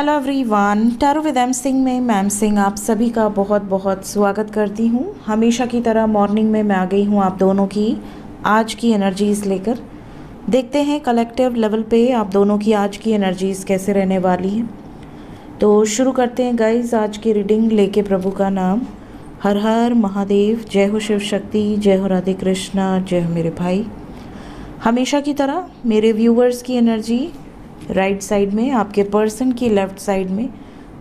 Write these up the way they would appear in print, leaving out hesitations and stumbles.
Hello everyone, tarot with M Singh में ma'am Singh आप सभी का बहुत बहुत स्वागत करती हूँ। हमेशा की तरह मॉर्निंग में मैं आ गई हूँ आप दोनों की आज की एनर्जीज़ लेकर। देखते हैं कलेक्टिव लेवल पे आप दोनों की आज की एनर्जीज़ कैसे रहने वाली हैं। तो शुरू करते हैं गाइज आज की रीडिंग लेके प्रभु का नाम। हर हर महादेव, जय हो शिव शक्ति, जय हो राधे कृष्णा, जय हो मेरे भाई। हमेशा की तरह मेरे व्यूवर्स की एनर्जी राइट साइड में, आपके पर्सन की लेफ़्ट साइड में,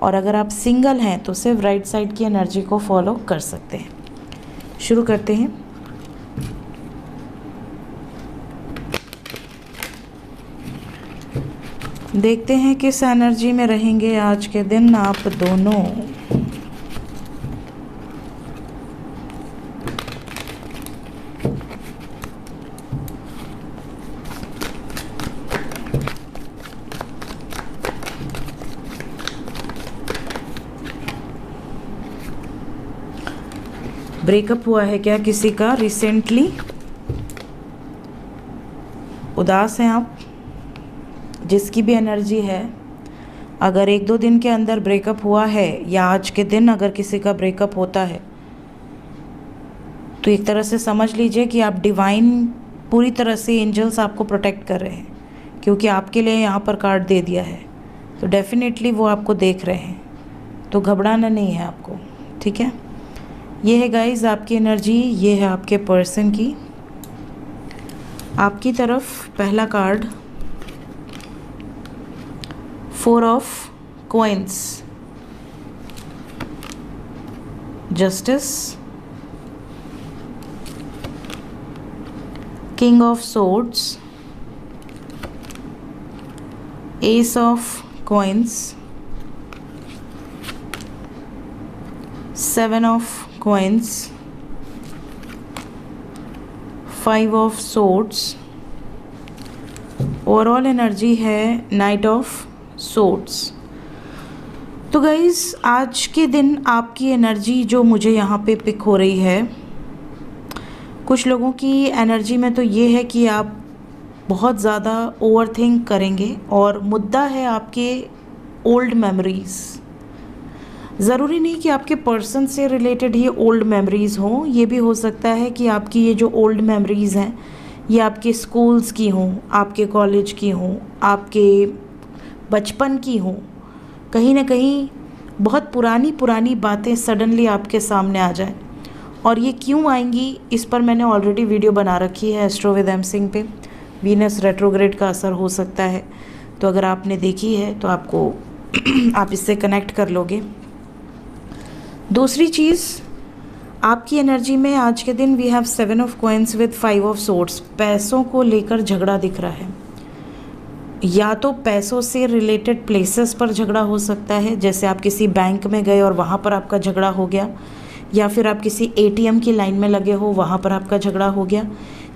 और अगर आप सिंगल हैं तो सिर्फ राइट साइड की एनर्जी को फॉलो कर सकते हैं। शुरू करते हैं। देखते हैं किस एनर्जी में रहेंगे आज के दिन आप दोनों। ब्रेकअप हुआ है क्या किसी का रिसेंटली? उदास हैं आप? जिसकी भी एनर्जी है, अगर 1-2 दिन के अंदर ब्रेकअप हुआ है या आज के दिन अगर किसी का ब्रेकअप होता है तो एक तरह से समझ लीजिए कि आप डिवाइन पूरी तरह से एंजल्स आपको प्रोटेक्ट कर रहे हैं, क्योंकि आपके लिए यहाँ पर कार्ड दे दिया है। तो डेफिनेटली वो आपको देख रहे हैं, तो घबराना नहीं है आपको, ठीक है। ये है गाइज आपकी एनर्जी, ये है आपके पर्सन की। आपकी तरफ पहला card 4 of coins, justice, king of swords, S of coins, 7 of coins, 5 of swords, overall energy है नाइट ऑफ सोर्ड्स। तो गाइज आज के दिन आपकी एनर्जी जो मुझे यहाँ पे पिक हो रही है, कुछ लोगों की एनर्जी में तो ये है कि आप बहुत ज़्यादा ओवरथिंक करेंगे और मुद्दा है आपके ओल्ड मेमोरीज़। ज़रूरी नहीं कि आपके पर्सन से रिलेटेड ही ओल्ड मेमोरीज़ हों, ये भी हो सकता है कि आपकी ये जो ओल्ड मेमोरीज़ हैं ये आपके स्कूल्स की हों, आपके कॉलेज की हों, आपके बचपन की हों। कहीं ना कहीं बहुत पुरानी पुरानी बातें सडनली आपके सामने आ जाएं, और ये क्यों आएंगी इस पर मैंने ऑलरेडी वीडियो बना रखी है एस्ट्रो विद एम सिंह पे। वीनस रेट्रोग्रेड का असर हो सकता है, तो अगर आपने देखी है तो आपको आप इससे कनेक्ट कर लोगे। दूसरी चीज़, आपकी एनर्जी में आज के दिन we have 7 of coins with 5 of swords. पैसों को लेकर झगड़ा दिख रहा है, या तो पैसों से रिलेटेड प्लेसेस पर झगड़ा हो सकता है, जैसे आप किसी बैंक में गए और वहाँ पर आपका झगड़ा हो गया, या फिर आप किसी ATM की लाइन में लगे हो वहाँ पर आपका झगड़ा हो गया,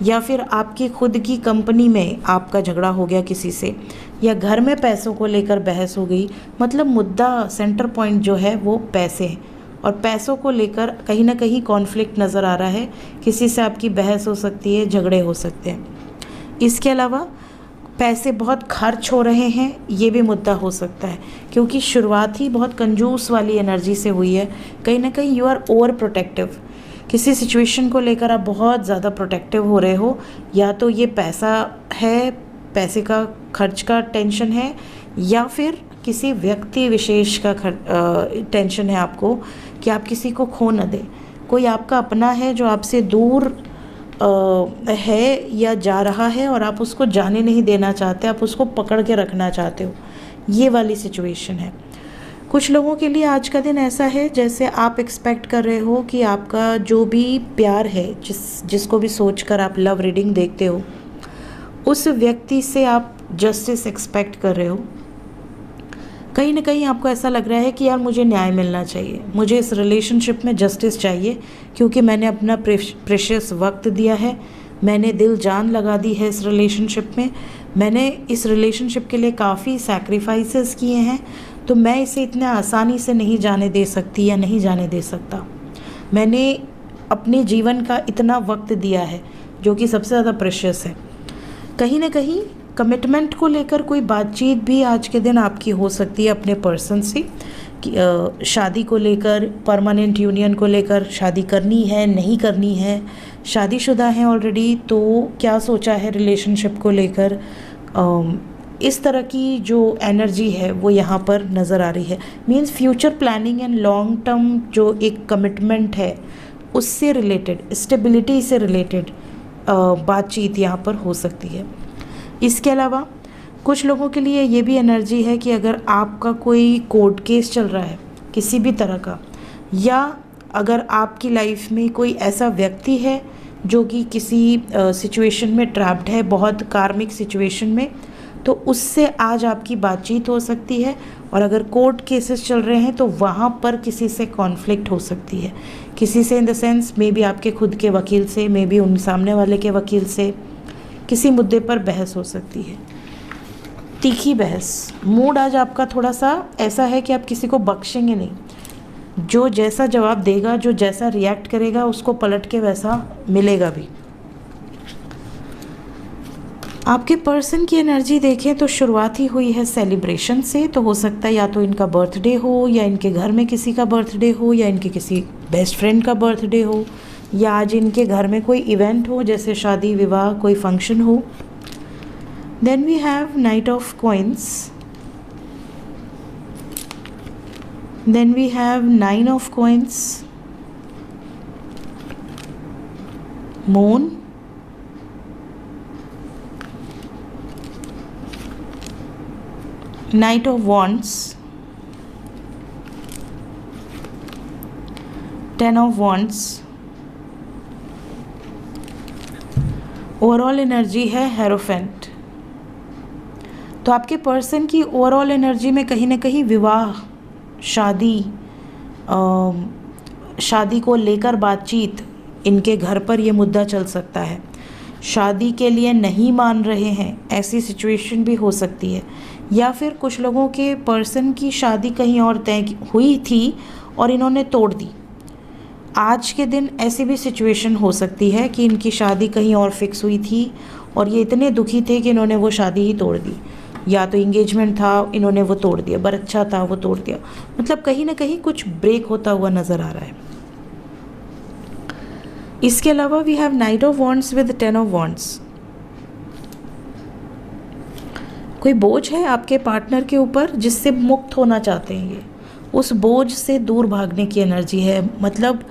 या फिर आपकी खुद की कंपनी में आपका झगड़ा हो गया किसी से, या घर में पैसों को लेकर बहस हो गई। मतलब मुद्दा सेंटर पॉइंट जो है वो पैसे हैं, और पैसों को लेकर कहीं ना कहीं कॉन्फ्लिक्ट नज़र आ रहा है। किसी से आपकी बहस हो सकती है, झगड़े हो सकते हैं। इसके अलावा पैसे बहुत खर्च हो रहे हैं, ये भी मुद्दा हो सकता है, क्योंकि शुरुआत ही बहुत कंजूस वाली एनर्जी से हुई है। कहीं ना कहीं यू आर ओवर प्रोटेक्टिव, किसी सिचुएशन को लेकर आप बहुत ज़्यादा प्रोटेक्टिव हो रहे हो। या तो ये पैसा है, पैसे का खर्च का टेंशन है, या फिर किसी व्यक्ति विशेष का टेंशन है आपको कि आप किसी को खो न दें। कोई आपका अपना है जो आपसे दूर है या जा रहा है और आप उसको जाने नहीं देना चाहते, आप उसको पकड़ के रखना चाहते हो, ये वाली सिचुएशन है। कुछ लोगों के लिए आज का दिन ऐसा है जैसे आप एक्सपेक्ट कर रहे हो कि आपका जो भी प्यार है, जिसको भी सोचकर आप लव रीडिंग देखते हो, उस व्यक्ति से आप जस्टिस एक्सपेक्ट कर रहे हो। कहीं ना कहीं आपको ऐसा लग रहा है कि यार मुझे न्याय मिलना चाहिए, मुझे इस रिलेशनशिप में जस्टिस चाहिए, क्योंकि मैंने अपना प्रेशियस वक्त दिया है, मैंने दिल जान लगा दी है इस रिलेशनशिप में, मैंने इस रिलेशनशिप के लिए काफ़ी सैक्रिफाइसेस किए हैं, तो मैं इसे इतने आसानी से नहीं जाने दे सकती या नहीं जाने दे सकता। मैंने अपने जीवन का इतना वक्त दिया है जो कि सबसे ज़्यादा प्रेशियस है। कहीं ना कहीं कमिटमेंट को लेकर कोई बातचीत भी आज के दिन आपकी हो सकती है अपने पर्सन से, शादी को लेकर, परमानेंट यूनियन को लेकर, शादी करनी है नहीं करनी है, शादीशुदा हैं ऑलरेडी तो क्या सोचा है रिलेशनशिप को लेकर। इस तरह की जो एनर्जी है वो यहाँ पर नज़र आ रही है। Means future planning and long term जो एक कमिटमेंट है उससे रिलेटेड, स्टेबिलिटी से रिलेटेड बातचीत यहाँ पर हो सकती है। इसके अलावा कुछ लोगों के लिए ये भी एनर्जी है कि अगर आपका कोई कोर्ट केस चल रहा है किसी भी तरह का, या अगर आपकी लाइफ में कोई ऐसा व्यक्ति है जो कि किसी सिचुएशन में ट्रैप्ड है, बहुत कार्मिक सिचुएशन में, तो उससे आज आपकी बातचीत हो सकती है। और अगर कोर्ट केसेस चल रहे हैं तो वहाँ पर किसी से कॉन्फ्लिक्ट हो सकती है, किसी से in the sense may be आपके खुद के वकील से, मे बी उन सामने वाले के वकील से किसी मुद्दे पर बहस हो सकती है, तीखी बहस। मूड आज आपका थोड़ा सा ऐसा है कि आप किसी को बख्शेंगे नहीं, जो जैसा जवाब देगा, जो जैसा रिएक्ट करेगा उसको पलट के वैसा मिलेगा भी। आपके पर्सन की एनर्जी देखें तो शुरुआत ही हुई है सेलिब्रेशन से। तो हो सकता है या तो इनका बर्थडे हो, या इनके घर में किसी का बर्थडे हो, या इनके किसी बेस्ट फ्रेंड का बर्थडे हो, या आज इनके घर में कोई इवेंट हो जैसे शादी विवाह कोई फंक्शन हो। Then we have knight of coins, then we have 9 of coins, moon, Knight of Wands, 10 of Wands। Overall energy है हेरोफेंट। तो आपके पर्सन की ओवरऑल एनर्जी में कहीं ना कहीं विवाह, शादी, शादी को लेकर बातचीत, इनके घर पर ये मुद्दा चल सकता है। शादी के लिए नहीं मान रहे हैं ऐसी सिचुएशन भी हो सकती है, या फिर कुछ लोगों के पर्सन की शादी कहीं और तय हुई थी और इन्होंने तोड़ दी। आज के दिन ऐसी भी सिचुएशन हो सकती है कि इनकी शादी कहीं और फिक्स हुई थी और ये इतने दुखी थे कि इन्होंने वो शादी ही तोड़ दी, या तो इंगेजमेंट था इन्होंने वो तोड़ दिया, बरच्छा था वो तोड़ दिया। मतलब कहीं ना कहीं कुछ ब्रेक होता हुआ नज़र आ रहा है। इसके अलावा we have knight of wands with 10 of wands. कोई बोझ है आपके पार्टनर के ऊपर जिससे मुक्त होना चाहते हैं, ये उस बोझ से दूर भागने की एनर्जी है। मतलब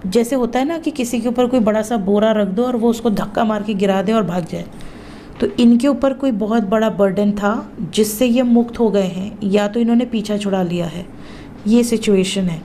जैसे होता है ना कि किसी के ऊपर कोई बड़ा सा बोरा रख दो और वो उसको धक्का मार के गिरा दे और भाग जाए, तो इनके ऊपर कोई बहुत बड़ा बर्डन था जिससे ये मुक्त हो गए हैं, या तो इन्होंने पीछा छुड़ा लिया है, ये सिचुएशन है।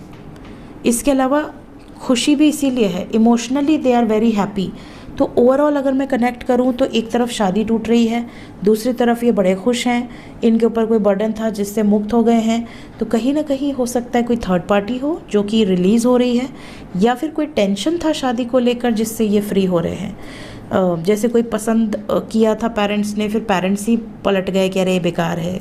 इसके अलावा खुशी भी इसीलिए है, emotionally they are very happy. तो ओवरऑल अगर मैं कनेक्ट करूं तो एक तरफ शादी टूट रही है, दूसरी तरफ ये बड़े खुश हैं, इनके ऊपर कोई बर्डन था जिससे मुक्त हो गए हैं। तो कहीं ना कहीं हो सकता है कोई थर्ड पार्टी हो जो कि रिलीज़ हो रही है, या फिर कोई टेंशन था शादी को लेकर जिससे ये फ्री हो रहे हैं। जैसे कोई पसंद किया था पेरेंट्स ने, फिर पेरेंट्स ही पलट गए कि अरे बेकार है,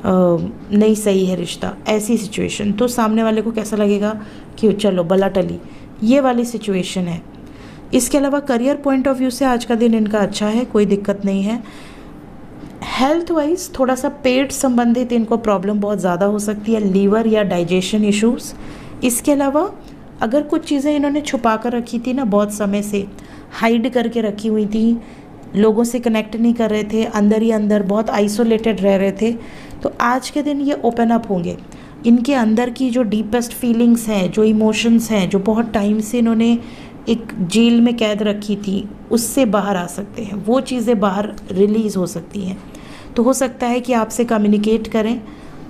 नहीं सही है रिश्ता, ऐसी सिचुएशन। तो सामने वाले को कैसा लगेगा कि चलो बला टली, ये वाली सिचुएशन है। इसके अलावा करियर पॉइंट ऑफ व्यू से आज का दिन इनका अच्छा है, कोई दिक्कत नहीं है। हेल्थ वाइज थोड़ा सा पेट संबंधित इनको प्रॉब्लम बहुत ज़्यादा हो सकती है, लीवर या डाइजेशन इश्यूज़। इसके अलावा अगर कुछ चीज़ें इन्होंने छुपा कर रखी थी ना, बहुत समय से हाइड करके रखी हुई थी, लोगों से कनेक्ट नहीं कर रहे थे, अंदर ही अंदर बहुत आइसोलेटेड रह रहे थे, तो आज के दिन ये ओपन अप होंगे। इनके अंदर की जो डीपेस्ट फीलिंग्स हैं, जो इमोशंस हैं, जो बहुत टाइम से इन्होंने एक जेल में कैद रखी थी, उससे बाहर आ सकते हैं, वो चीज़ें बाहर रिलीज़ हो सकती हैं। तो हो सकता है कि आपसे कम्युनिकेट करें,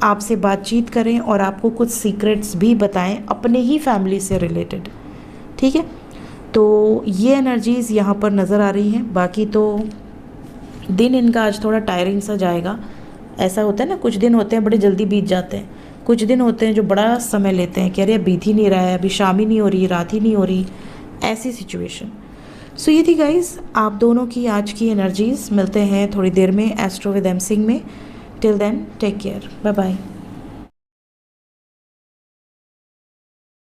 आपसे बातचीत करें और आपको कुछ सीक्रेट्स भी बताएं अपने ही फैमिली से रिलेटेड। ठीक है, तो ये एनर्जीज़ यहाँ पर नज़र आ रही हैं। बाकी तो दिन इनका आज थोड़ा टायरिंग सा जाएगा। ऐसा होता है ना, कुछ दिन होते हैं बड़े जल्दी बीत जाते हैं, कुछ दिन होते हैं जो बड़ा समय लेते हैं कि अरे बीत ही नहीं रहा है, अभी शाम ही नहीं हो रही, रात ही नहीं हो रही, ऐसी सिचुएशन। सो ये थी गाइज आप दोनों की आज की एनर्जीज़। मिलते हैं थोड़ी देर में एस्ट्रो विद एम सिंह में। Till then take care, bye bye.